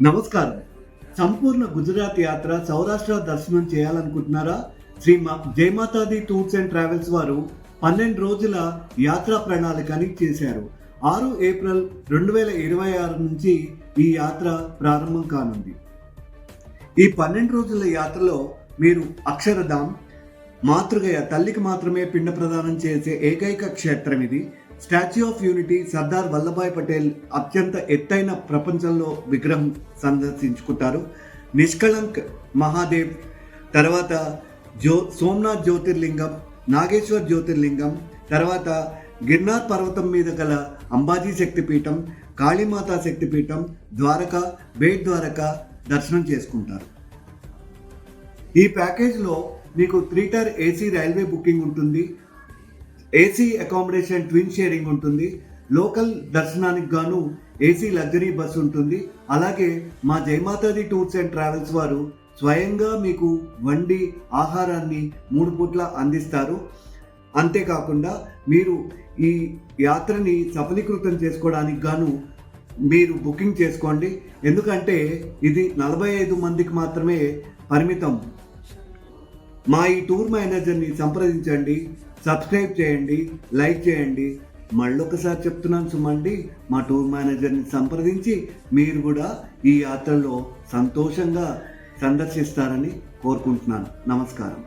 నమస్కారం. సంపూర్ణ గుజరాత్ యాత్ర సౌరాష్ట్ర దర్శనం చేయాలనుకుంటున్నారా? శ్రీ జయమాతాది టూర్స్ అండ్ ట్రావెల్స్ వారు 12 రోజుల యాత్రా ప్రణాళికని చేశారు. 6 ఏప్రిల్ 2026 నుంచి ఈ యాత్ర ప్రారంభం కానుంది. ఈ 12 రోజుల యాత్రలో మీరు అక్షరధామ్, మాతృగయ తల్లికి మాత్రమే పిండ ప్రదానం చేసే ఏకైక క్షేత్రం ఇది. Statue of unity, Sardar Vallabhbhai Patel అత్యంత ఎత్తైన ప్రపంచంలో విగ్రహం సందర్శించుకుంటారు. నిష్కళంక్ మహాదేవ్, తర్వాత సోమనాథ్ జ్యోతిర్లింగం, నాగేశ్వర్ జ్యోతిర్లింగం, తర్వాత గిర్నార్ పర్వతం మీద గల అంబాజీ శక్తిపీఠం, కాళీమాతా శక్తిపీఠం, ద్వారకా, బేట్ ద్వారకా దర్శనం చేసుకుంటారు. ఈ ప్యాకేజ్లో మీకు 3 టైర్ ఏసీ రైల్వే బుకింగ్ ఉంటుంది. ఏసీ అకామిడేషన్ ట్విన్ షేరింగ్ ఉంటుంది. లోకల్ దర్శనానికి గాను ఏసీ లగ్జరీ బస్ ఉంటుంది. అలాగే మా జయమాతాది టూర్స్ అండ్ ట్రావెల్స్ వారు స్వయంగా మీకు వండి ఆహారాన్ని 3 పూట్ల అందిస్తారు. అంతేకాకుండా మీరు ఈ యాత్రని సఫలీకృతం చేసుకోవడానికి గాను మీరు బుకింగ్ చేసుకోండి. ఎందుకంటే ఇది 45 మందికి మాత్రమే పరిమితం. మా ఈ టూర్ మేనేజర్ని సంప్రదించండి, సబ్స్క్రైబ్ చేయండి, లైక్ చేయండి. మళ్ళొకసారి చెప్తున్నాను సుమండి, మా టూర్ మేనేజర్ని సంప్రదించి మీరు కూడా ఈ యాత్రలో సంతోషంగా సందర్శిస్తారని కోరుకుంటున్నాను. నమస్కారం.